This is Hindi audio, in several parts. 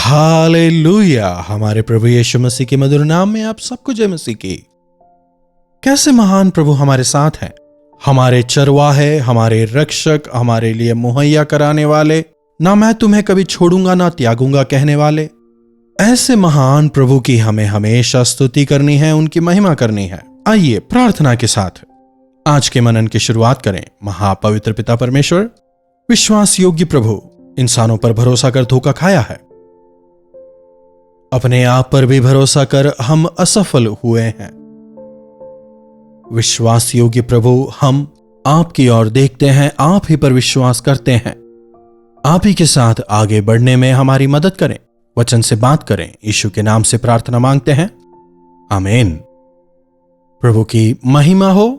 हालेलुया। हमारे प्रभु यीशु मसीह के मधुर नाम में आप सबको जय मसीह की। कैसे महान प्रभु हमारे साथ हैं, हमारे चरवाहे, हमारे रक्षक, हमारे लिए मुहैया कराने वाले, ना मैं तुम्हें कभी छोड़ूंगा ना त्यागूंगा कहने वाले। ऐसे महान प्रभु की हमें हमेशा स्तुति करनी है, उनकी महिमा करनी है। आइए प्रार्थना के साथ आज के मनन की शुरुआत करें। महापवित्र पिता परमेश्वर, विश्वास योग्य प्रभु, इंसानों पर भरोसा कर धोखा खाया है, अपने आप पर भी भरोसा कर हम असफल हुए हैं। विश्वास योग्य प्रभु, हम आपकी ओर देखते हैं, आप ही पर विश्वास करते हैं। आप ही के साथ आगे बढ़ने में हमारी मदद करें, वचन से बात करें। यीशु के नाम से प्रार्थना मांगते हैं, आमीन। प्रभु की महिमा हो।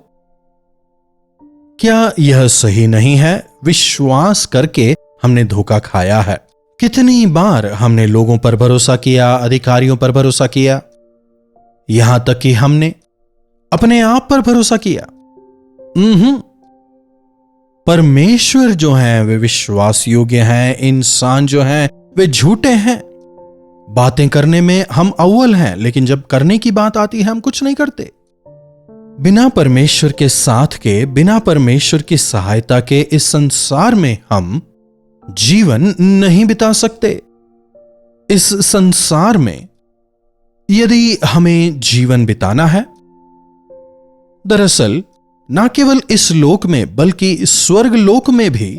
क्या यह सही नहीं है? विश्वास करके हमने धोखा खाया है। कितनी बार हमने लोगों पर भरोसा किया, अधिकारियों पर भरोसा किया, यहां तक कि हमने अपने आप पर भरोसा किया। परमेश्वर जो हैं वे विश्वास योग्य हैं, इंसान जो हैं वे झूठे हैं। बातें करने में हम अव्वल हैं, लेकिन जब करने की बात आती है हम कुछ नहीं करते। बिना परमेश्वर के साथ के, बिना परमेश्वर की सहायता के इस संसार में हम जीवन नहीं बिता सकते। इस संसार में यदि हमें जीवन बिताना है, दरअसल ना केवल इस लोक में बल्कि स्वर्ग लोक में भी,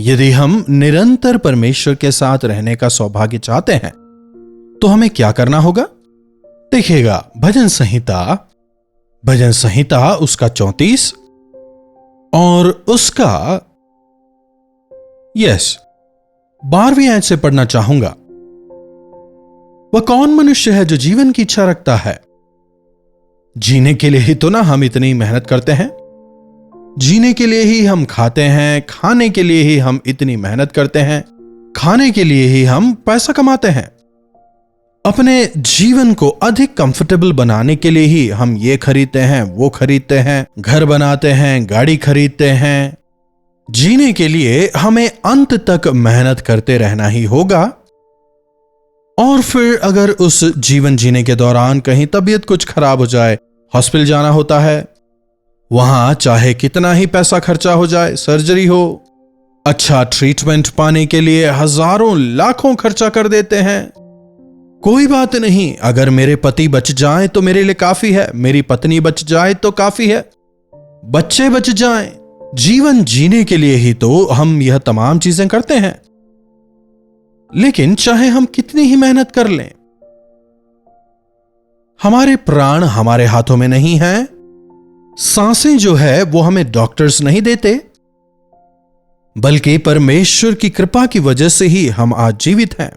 यदि हम निरंतर परमेश्वर के साथ रहने का सौभाग्य चाहते हैं तो हमें क्या करना होगा? देखिएगा, भजन संहिता उसका 34 और उसका 12वीं आयत से पढ़ना चाहूंगा। वह कौन मनुष्य है जो जीवन की इच्छा रखता है? जीने के लिए ही तो ना हम इतनी मेहनत करते हैं, जीने के लिए ही हम खाते हैं, खाने के लिए ही हम इतनी मेहनत करते हैं, खाने के लिए ही हम पैसा कमाते हैं। अपने जीवन को अधिक कंफर्टेबल बनाने के लिए ही हम ये खरीदते हैं, वो खरीदते हैं, घर बनाते हैं, गाड़ी खरीदते हैं। जीने के लिए हमें अंत तक मेहनत करते रहना ही होगा। और फिर अगर उस जीवन जीने के दौरान कहीं तबीयत कुछ खराब हो जाए, हॉस्पिटल जाना होता है, वहां चाहे कितना ही पैसा खर्चा हो जाए, सर्जरी हो, अच्छा ट्रीटमेंट पाने के लिए हजारों लाखों खर्चा कर देते हैं। कोई बात नहीं, अगर मेरे पति बच जाएं तो मेरे लिए काफी है, मेरी पत्नी बच जाए तो काफी है, बच्चे बच जाएं। जीवन जीने के लिए ही तो हम यह तमाम चीजें करते हैं। लेकिन चाहे हम कितनी ही मेहनत कर लें, हमारे प्राण हमारे हाथों में नहीं हैं। सांसें जो है वो हमें डॉक्टर्स नहीं देते, बल्कि परमेश्वर की कृपा की वजह से ही हम आज जीवित हैं।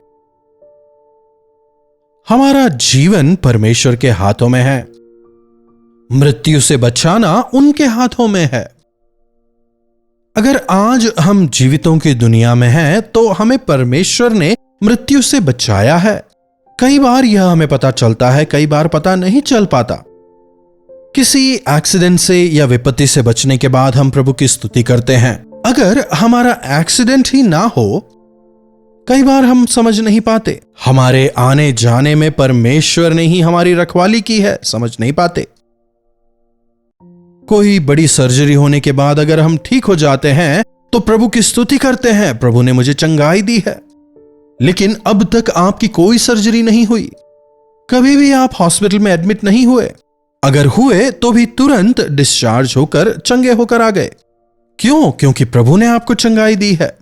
हमारा जीवन परमेश्वर के हाथों में है, मृत्यु से बचाना उनके हाथों में है। अगर आज हम जीवितों की दुनिया में हैं तो हमें परमेश्वर ने मृत्यु से बचाया है। कई बार यह हमें पता चलता है, कई बार पता नहीं चल पाता। किसी एक्सीडेंट से या विपत्ति से बचने के बाद हम प्रभु की स्तुति करते हैं। अगर हमारा एक्सीडेंट ही ना हो, कई बार हम समझ नहीं पाते। हमारे आने जाने में परमेश्वर ने ही हमारी रखवाली की है, समझ नहीं पाते। कोई बड़ी सर्जरी होने के बाद अगर हम ठीक हो जाते हैं तो प्रभु की स्तुति करते हैं, प्रभु ने मुझे चंगाई दी है। लेकिन अब तक आपकी कोई सर्जरी नहीं हुई, कभी भी आप हॉस्पिटल में एडमिट नहीं हुए। अगर हुए तो भी तुरंत डिस्चार्ज होकर चंगे होकर आ गए। क्यों? क्योंकि प्रभु ने आपको चंगाई दी है।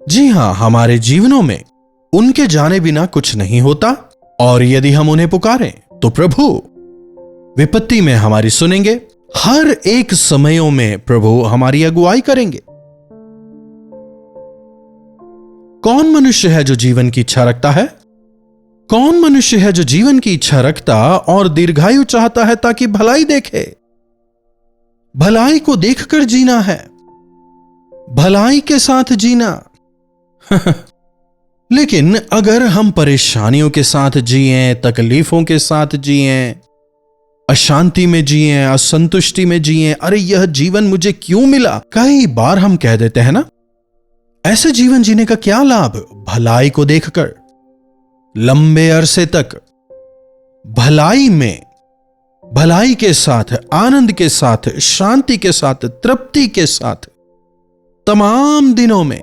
जी हां, हमारे जीवनों में उनके जाने बिना कुछ नहीं होता, और यदि हम उन्हें पुकारें तो प्रभु विपत्ति में हमारी सुनेंगे। हर एक समयों में प्रभु हमारी अगुवाई करेंगे। कौन मनुष्य है जो जीवन की इच्छा रखता है? कौन मनुष्य है जो जीवन की इच्छा रखता और दीर्घायु चाहता है ताकि भलाई देखे? भलाई को देखकर जीना है, भलाई के साथ जीना। लेकिन अगर हम परेशानियों के साथ जिएं, तकलीफों के साथ जिएं, अशांति में जिएं, असंतुष्टि में जिएं, अरे यह जीवन मुझे क्यों मिला, कई बार हम कह देते हैं ना, ऐसे जीवन जीने का क्या लाभ भलाई को देखकर? लंबे अरसे तक भलाई में, भलाई के साथ, आनंद के साथ, शांति के साथ, तृप्ति के साथ तमाम दिनों में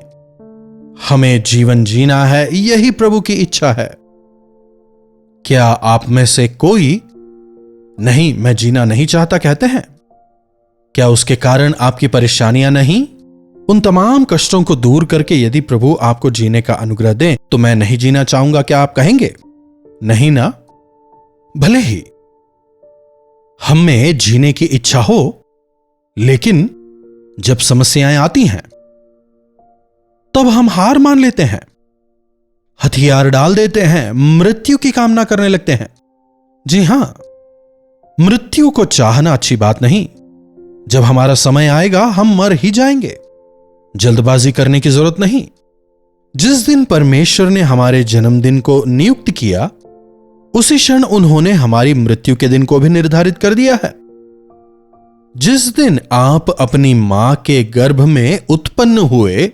हमें जीवन जीना है, यही प्रभु की इच्छा है। क्या आप में से कोई नहीं, मैं जीना नहीं चाहता कहते हैं? क्या उसके कारण आपकी परेशानियां नहीं? उन तमाम कष्टों को दूर करके यदि प्रभु आपको जीने का अनुग्रह दें तो मैं नहीं जीना चाहूंगा, क्या आप कहेंगे? नहीं ना? भले ही हमें जीने की इच्छा हो, लेकिन जब समस्याएं आती हैं तब हम हार मान लेते हैं, हथियार डाल देते हैं, मृत्यु की कामना करने लगते हैं। जी हां, मृत्यु को चाहना अच्छी बात नहीं। जब हमारा समय आएगा हम मर ही जाएंगे, जल्दबाजी करने की जरूरत नहीं। जिस दिन परमेश्वर ने हमारे जन्मदिन को नियुक्त किया, उसी क्षण उन्होंने हमारी मृत्यु के दिन को भी निर्धारित कर दिया है। जिस दिन आप अपनी मां के गर्भ में उत्पन्न हुए,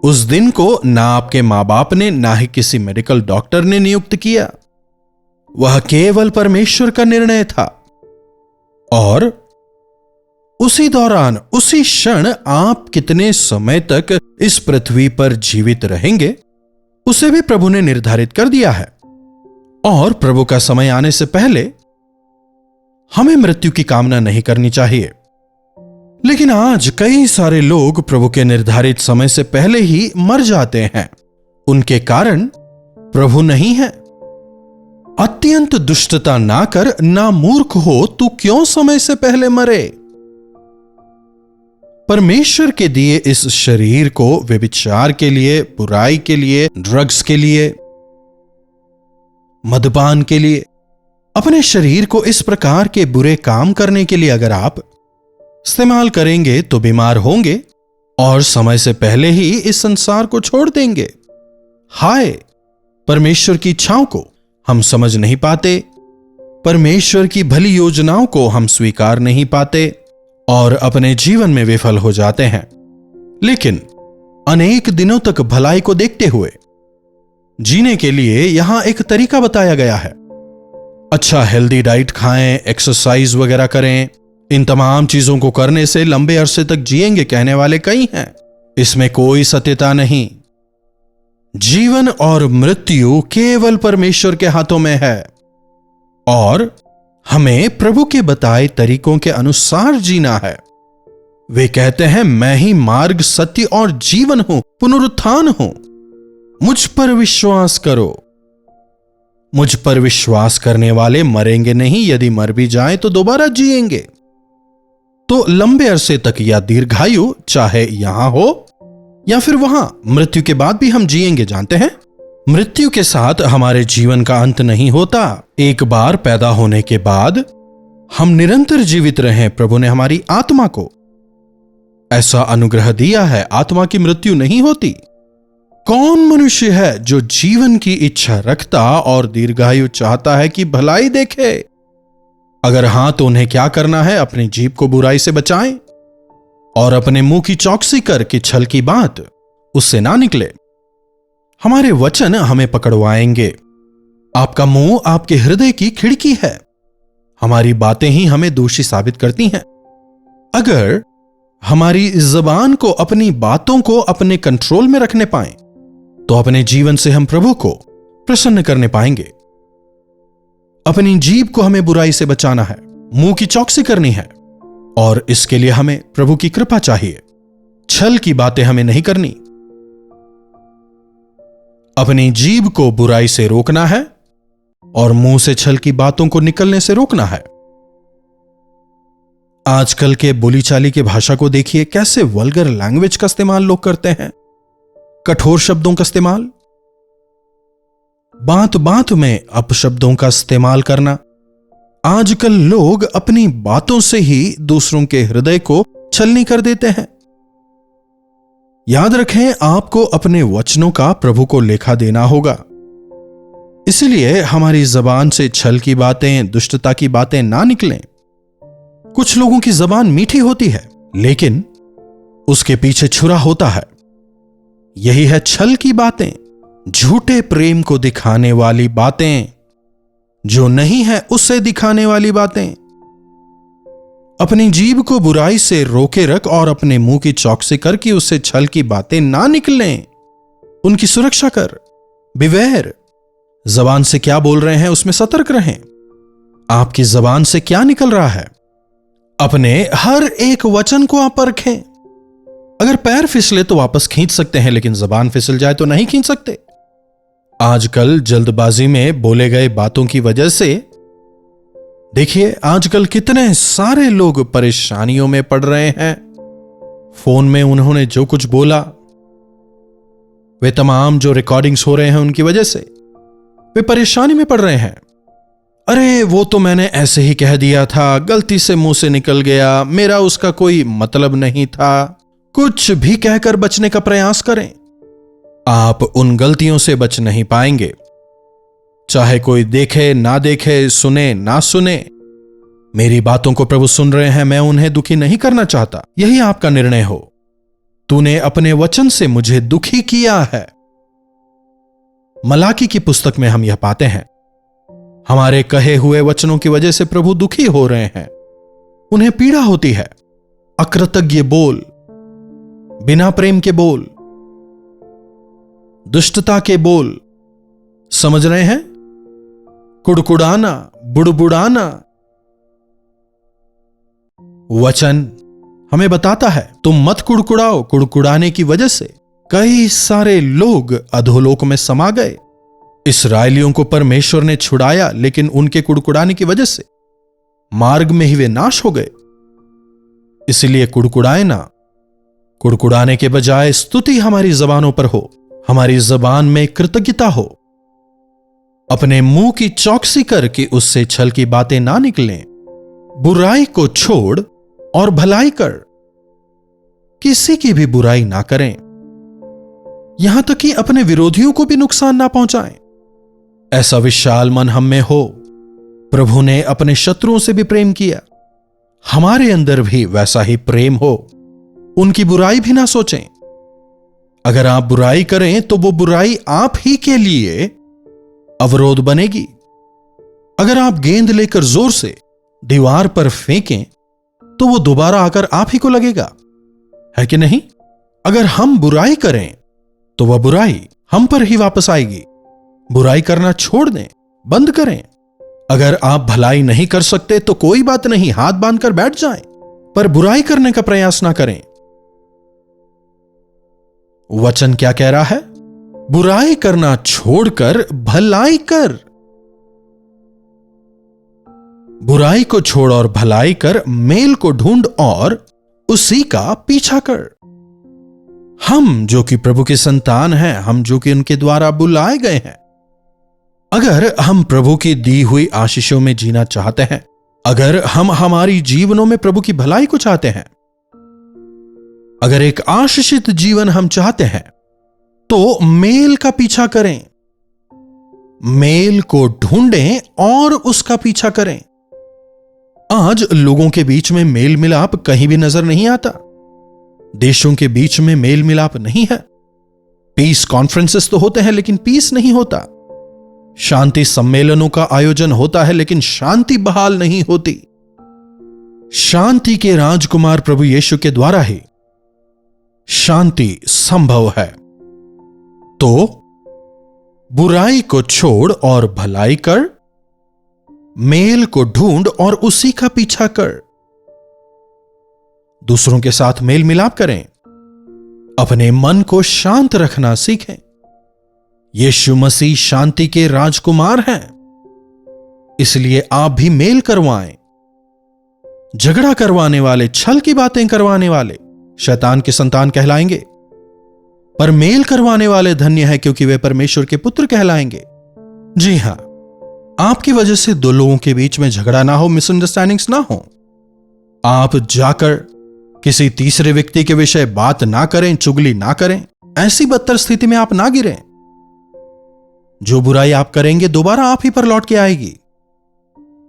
उस दिन को ना आपके मां बाप ने, ना ही किसी मेडिकल डॉक्टर ने नियुक्त किया। वह केवल परमेश्वर का निर्णय था। और उसी दौरान, उसी क्षण आप कितने समय तक इस पृथ्वी पर जीवित रहेंगे, उसे भी प्रभु ने निर्धारित कर दिया है। और प्रभु का समय आने से पहले हमें मृत्यु की कामना नहीं करनी चाहिए। लेकिन आज कई सारे लोग प्रभु के निर्धारित समय से पहले ही मर जाते हैं। उनके कारण प्रभु नहीं है। अत्यंत दुष्टता ना कर, ना मूर्ख हो, तू क्यों समय से पहले मरे? परमेश्वर के दिए इस शरीर को व्यभिचार के लिए, बुराई के लिए, ड्रग्स के लिए, मदपान के लिए, अपने शरीर को इस प्रकार के बुरे काम करने के लिए अगर आप इस्तेमाल करेंगे तो बीमार होंगे और समय से पहले ही इस संसार को छोड़ देंगे। हाय, परमेश्वर की इच्छाओं को हम समझ नहीं पाते, परमेश्वर की भली योजनाओं को हम स्वीकार नहीं पाते और अपने जीवन में विफल हो जाते हैं। लेकिन अनेक दिनों तक भलाई को देखते हुए जीने के लिए यहां एक तरीका बताया गया है। अच्छा हेल्दी डाइट खाएं, एक्सरसाइज वगैरह करें। इन तमाम चीजों को करने से लंबे अरसे तक जिएंगे कहने वाले कई हैं। इसमें कोई सत्यता नहीं। जीवन और मृत्यु केवल परमेश्वर के हाथों में है और हमें प्रभु के बताए तरीकों के अनुसार जीना है। वे कहते हैं, मैं ही मार्ग, सत्य और जीवन हूं, पुनरुत्थान हूं। मुझ पर विश्वास करो। मुझ पर विश्वास करने वाले मरेंगे नहीं, यदि मर भी जाएं तो दोबारा जिएंगे। तो लंबे अरसे तक या दीर्घायु, चाहे यहां हो या फिर वहां, मृत्यु के बाद भी हम जिएंगे। जानते हैं, मृत्यु के साथ हमारे जीवन का अंत नहीं होता। एक बार पैदा होने के बाद हम निरंतर जीवित रहें। प्रभु ने हमारी आत्मा को ऐसा अनुग्रह दिया है, आत्मा की मृत्यु नहीं होती। कौन मनुष्य है जो जीवन की इच्छा रखता और दीर्घायु चाहता है कि भलाई देखे? अगर हां तो उन्हें क्या करना है? अपनी जीभ को बुराई से बचाएं और अपने मुंह की चौकसी कर कि छल की बात उससे ना निकले। हमारे वचन हमें पकड़वाएंगे। आपका मुंह आपके हृदय की खिड़की है। हमारी बातें ही हमें दोषी साबित करती हैं। अगर हमारी जबान को, अपनी बातों को अपने कंट्रोल में रखने पाएं तो अपने जीवन से हम प्रभु को प्रसन्न करने पाएंगे। अपनी जीभ को हमें बुराई से बचाना है, मुंह की चौकसी करनी है और इसके लिए हमें प्रभु की कृपा चाहिए। छल की बातें हमें नहीं करनी। अपनी जीभ को बुराई से रोकना है और मुंह से छल की बातों को निकलने से रोकना है। आजकल के बोलीचाली की भाषा को देखिए, कैसे वल्गर लैंग्वेज का इस्तेमाल लोग करते हैं, कठोर शब्दों का इस्तेमाल, बात बात में अपशब्दों का इस्तेमाल करना। आजकल लोग अपनी बातों से ही दूसरों के हृदय को छलनी कर देते हैं। याद रखें, आपको अपने वचनों का प्रभु को लेखा देना होगा। इसलिए हमारी जबान से छल की बातें, दुष्टता की बातें ना निकलें। कुछ लोगों की जबान मीठी होती है लेकिन उसके पीछे छुरा होता है। यही है छल की बातें, झूठे प्रेम को दिखाने वाली बातें, जो नहीं है उसे दिखाने वाली बातें। अपनी जीभ को बुराई से रोके रख और अपने मुंह की चौकसी कर कि उससे छल की बातें ना निकलें। उनकी सुरक्षा कर। बिवेयर, जबान से क्या बोल रहे हैं उसमें सतर्क रहें। आपकी जबान से क्या निकल रहा है, अपने हर एक वचन को आप परखें। अगर पैर फिसले तो वापस खींच सकते हैं, लेकिन जबान फिसल जाए तो नहीं खींच सकते। आजकल जल्दबाजी में बोले गए बातों की वजह से देखिए आजकल कितने सारे लोग परेशानियों में पड़ रहे हैं। फोन में उन्होंने जो कुछ बोला, वे तमाम जो रिकॉर्डिंग्स हो रहे हैं उनकी वजह से वे परेशानी में पड़ रहे हैं। अरे वो तो मैंने ऐसे ही कह दिया था, गलती से मुंह से निकल गया, मेरा उसका कोई मतलब नहीं था। कुछ भी कहकर बचने का प्रयास करें, आप उन गलतियों से बच नहीं पाएंगे। चाहे कोई देखे ना देखे, सुने ना सुने, मेरी बातों को प्रभु सुन रहे हैं, मैं उन्हें दुखी नहीं करना चाहता। यही आपका निर्णय हो। तूने अपने वचन से मुझे दुखी किया है। मलाकी की पुस्तक में हम यह पाते हैं, हमारे कहे हुए वचनों की वजह से प्रभु दुखी हो रहे हैं, उन्हें पीड़ा होती है। अकृतज्ञ बोल, बिना प्रेम के बोल, दुष्टता के बोल, समझ रहे हैं, कुड़कुड़ाना, बुड़बुड़ाना। वचन हमें बताता है तुम मत कुड़कुड़ाओ। कुड़कुड़ाने की वजह से कई सारे लोग अधोलोक में समा गए। इस्राएलियों को परमेश्वर ने छुड़ाया, लेकिन उनके कुड़कुड़ाने की वजह से मार्ग में ही वे नाश हो गए। इसलिए कुड़कुड़ाए ना। कुड़कुड़ाने के बजाय स्तुति हमारी जबानों पर हो, हमारी जबान में कृतज्ञता हो। अपने मुंह की चौकसी कर कि उससे छल की बातें ना निकलें। बुराई को छोड़ और भलाई कर। किसी की भी बुराई ना करें, यहां तक कि अपने विरोधियों को भी नुकसान ना पहुंचाएं। ऐसा विशाल मन हम में हो। प्रभु ने अपने शत्रुओं से भी प्रेम किया, हमारे अंदर भी वैसा ही प्रेम हो। उनकी बुराई भी ना सोचें। अगर आप बुराई करें तो वो बुराई आप ही के लिए अवरोध बनेगी। अगर आप गेंद लेकर जोर से दीवार पर फेंकें तो वो दोबारा आकर आप ही को लगेगा, है कि नहीं? अगर हम बुराई करें तो वह बुराई हम पर ही वापस आएगी। बुराई करना छोड़ दें, बंद करें। अगर आप भलाई नहीं कर सकते तो कोई बात नहीं, हाथ बांधकर बैठ जाएं, पर बुराई करने का प्रयास ना करें। वचन क्या कह रहा है? बुराई करना छोड़कर भलाई कर। बुराई को छोड़ और भलाई कर, मेल को ढूंढ और उसी का पीछा कर। हम जो कि प्रभु के संतान हैं, हम जो कि उनके द्वारा बुलाए गए हैं, अगर हम प्रभु की दी हुई आशीषों में जीना चाहते हैं, अगर हम हमारी जीवनों में प्रभु की भलाई को चाहते हैं, अगर एक आशीषित जीवन हम चाहते हैं, तो मेल का पीछा करें। मेल को ढूंढें और उसका पीछा करें। आज लोगों के बीच में मेल मिलाप कहीं भी नजर नहीं आता। देशों के बीच में मेल मिलाप नहीं है। पीस कॉन्फ्रेंसेस तो होते हैं, लेकिन पीस नहीं होता। शांति सम्मेलनों का आयोजन होता है, लेकिन शांति बहाल नहीं होती। शांति के राजकुमार प्रभु यीशु के द्वारा ही शांति संभव है। तो बुराई को छोड़ और भलाई कर, मेल को ढूंढ और उसी का पीछा कर। दूसरों के साथ मेल मिलाप करें। अपने मन को शांत रखना सीखें। यीशु मसीह शांति के राजकुमार हैं, इसलिए आप भी मेल करवाएं। झगड़ा करवाने वाले, छल की बातें करवाने वाले शैतान के संतान कहलाएंगे, पर मेल करवाने वाले धन्य है, क्योंकि वे परमेश्वर के पुत्र कहलाएंगे। जी हां, आपकी वजह से दो लोगों के बीच में झगड़ा ना हो, मिसअंडरस्टैंडिंग्स ना हो। आप जाकर किसी तीसरे व्यक्ति के विषय बात ना करें, चुगली ना करें। ऐसी बदतर स्थिति में आप ना गिरें। जो बुराई आप करेंगे दोबारा आप ही पर लौट के आएगी।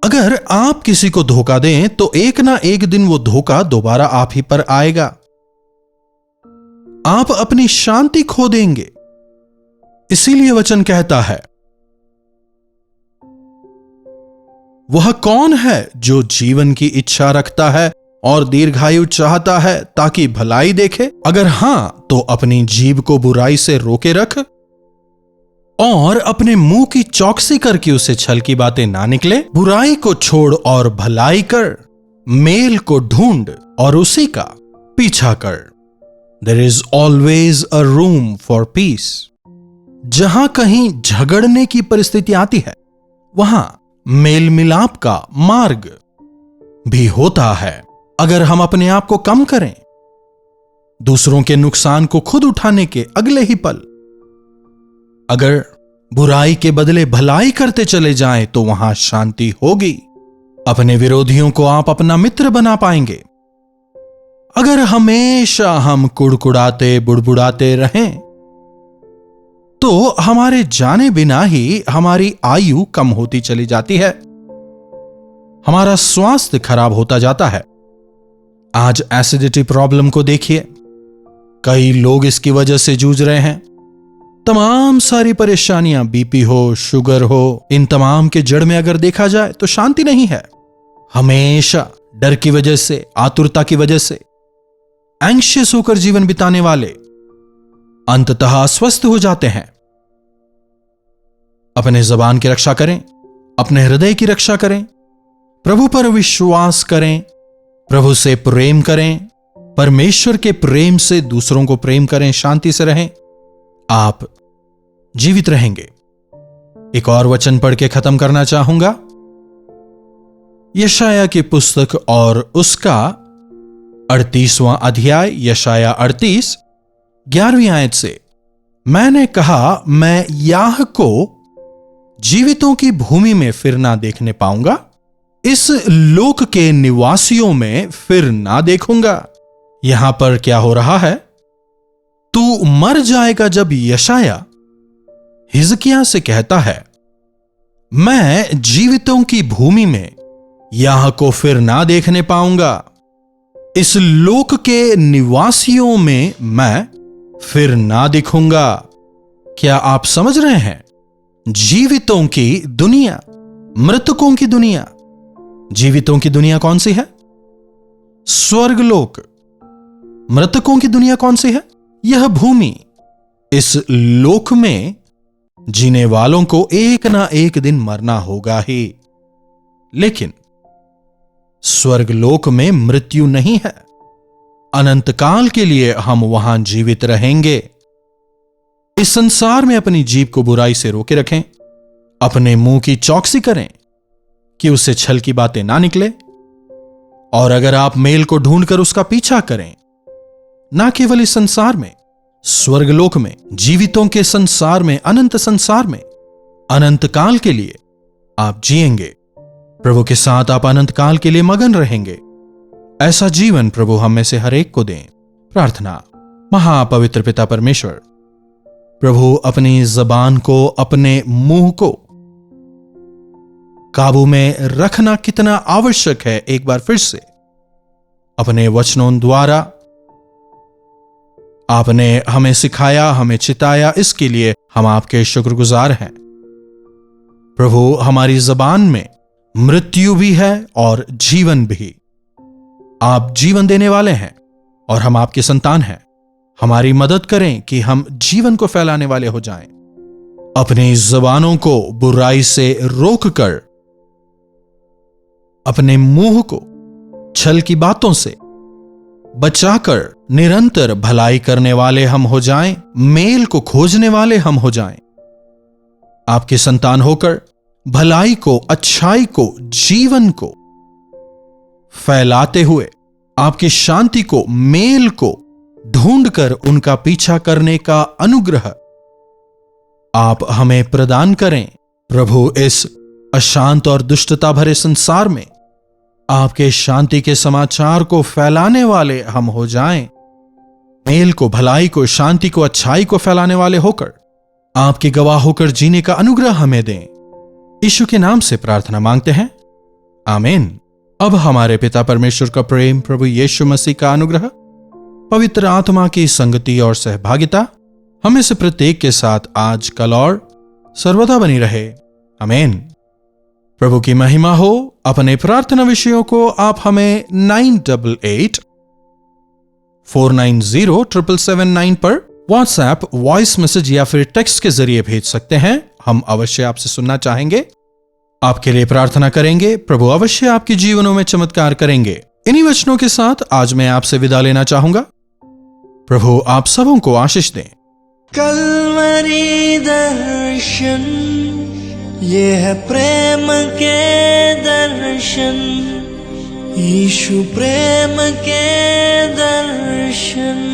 अगर आप किसी को धोखा दें तो एक ना एक दिन वो धोखा दोबारा आप ही पर आएगा। आप अपनी शांति खो देंगे। इसीलिए वचन कहता है, वह कौन है जो जीवन की इच्छा रखता है और दीर्घायु चाहता है ताकि भलाई देखे? अगर हां, तो अपनी जीभ को बुराई से रोके रख और अपने मुंह की चौकसी करके उसे छल की बातें ना निकले। बुराई को छोड़ और भलाई कर, मेल को ढूंढ और उसी का पीछा कर। There is always a room for peace. जहां कहीं झगड़ने की परिस्थिति आती है, वहां मेल मिलाप का मार्ग भी होता है। अगर हम अपने आप को कम करें, दूसरों के नुकसान को खुद उठाने के अगले ही पल अगर बुराई के बदले भलाई करते चले जाएं, तो वहां शांति होगी। अपने विरोधियों को आप अपना मित्र बना पाएंगे। अगर हमेशा हम कुड़कुड़ाते बुड़बुड़ाते रहें, तो हमारे जाने बिना ही हमारी आयु कम होती चली जाती है, हमारा स्वास्थ्य खराब होता जाता है। आज एसिडिटी प्रॉब्लम को देखिए, कई लोग इसकी वजह से जूझ रहे हैं। तमाम सारी परेशानियां, बीपी हो, शुगर हो, इन तमाम के जड़ में अगर देखा जाए तो शांति नहीं है। हमेशा डर की वजह से, आतुरता की वजह से एंग्शियस होकर जीवन बिताने वाले अंततः अस्वस्थ हो जाते हैं। अपने जबान की रक्षा करें, अपने हृदय की रक्षा करें, प्रभु पर विश्वास करें, प्रभु से प्रेम करें, परमेश्वर के प्रेम से दूसरों को प्रेम करें, शांति से रहें, आप जीवित रहेंगे। एक और वचन पढ़ के खत्म करना चाहूंगा, यशाया की पुस्तक और उसका 38वां अध्याय, यशाया 38, 11वीं आयत से। मैंने कहा, मैं याह को जीवितों की भूमि में फिर ना देखने पाऊंगा, इस लोक के निवासियों में फिर ना देखूंगा। यहां पर क्या हो रहा है? तू मर जाएगा। जब यशाया हिजकिय्याह से कहता है, मैं जीवितों की भूमि में याह को फिर ना देखने पाऊंगा, इस लोक के निवासियों में मैं फिर ना दिखूंगा। क्या आप समझ रहे हैं? जीवितों की दुनिया, मृतकों की दुनिया। जीवितों की दुनिया कौन सी है? स्वर्गलोक। मृतकों की दुनिया कौन सी है? यह भूमि। इस लोक में जीने वालों को एक ना एक दिन मरना होगा ही, लेकिन स्वर्गलोक में मृत्यु नहीं है। अनंत काल के लिए हम वहां जीवित रहेंगे। इस संसार में अपनी जीभ को बुराई से रोके रखें, अपने मुंह की चौकसी करें कि उससे छल की बातें ना निकले, और अगर आप मेल को ढूंढकर उसका पीछा करें, ना केवल इस संसार में, स्वर्गलोक में, जीवितों के संसार में, अनंत संसार में, अनंत काल के लिए आप जिएंगे। प्रभु के साथ आप अनंत काल के लिए मगन रहेंगे। ऐसा जीवन प्रभु हम में से हर एक को दें। प्रार्थना। महापवित्र पिता परमेश्वर, प्रभु अपनी जबान को, अपने मुंह को काबू में रखना कितना आवश्यक है, एक बार फिर से अपने वचनों द्वारा आपने हमें सिखाया, हमें चिताया। इसके लिए हम आपके शुक्रगुजार हैं। प्रभु, हमारी जबान में मृत्यु भी है और जीवन भी। आप जीवन देने वाले हैं और हम आपके संतान हैं। हमारी मदद करें कि हम जीवन को फैलाने वाले हो जाएं। अपनी जबानों को बुराई से रोककर, अपने मुंह को छल की बातों से बचाकर निरंतर भलाई करने वाले हम हो जाएं, मेल को खोजने वाले हम हो जाएं। आपके संतान होकर भलाई को, अच्छाई को, जीवन को फैलाते हुए आपकी शांति को, मेल को ढूंढकर उनका पीछा करने का अनुग्रह आप हमें प्रदान करें। प्रभु, इस अशांत और दुष्टता भरे संसार में आपके शांति के समाचार को फैलाने वाले हम हो जाएं। मेल को, भलाई को, शांति को, अच्छाई को फैलाने वाले होकर आपके गवाह होकर जीने का अनुग्रह हमें दें। यीशु के नाम से प्रार्थना मांगते हैं, आमीन। अब हमारे पिता परमेश्वर का प्रेम, प्रभु यीशु मसीह का अनुग्रह पवित्र आत्मा की संगति और सहभागिता हमें से प्रत्येक के साथ आज, कल और सर्वदा बनी रहे। आमीन। प्रभु की महिमा हो। अपने प्रार्थना विषयों को आप हमें 9884907779 पर व्हाट्सएप, वॉइस मैसेज या फिर टेक्स्ट के जरिए भेज सकते हैं। हम अवश्य आपसे सुनना चाहेंगे, आपके लिए प्रार्थना करेंगे। प्रभु अवश्य आपके जीवनों में चमत्कार करेंगे। इन्हीं वचनों के साथ आज मैं आपसे विदा लेना चाहूंगा। प्रभु आप सबों को आशीष दें। कल्वरी दर्शन, ये है प्रेम के दर्शन, यीशु प्रेम के दर्शन।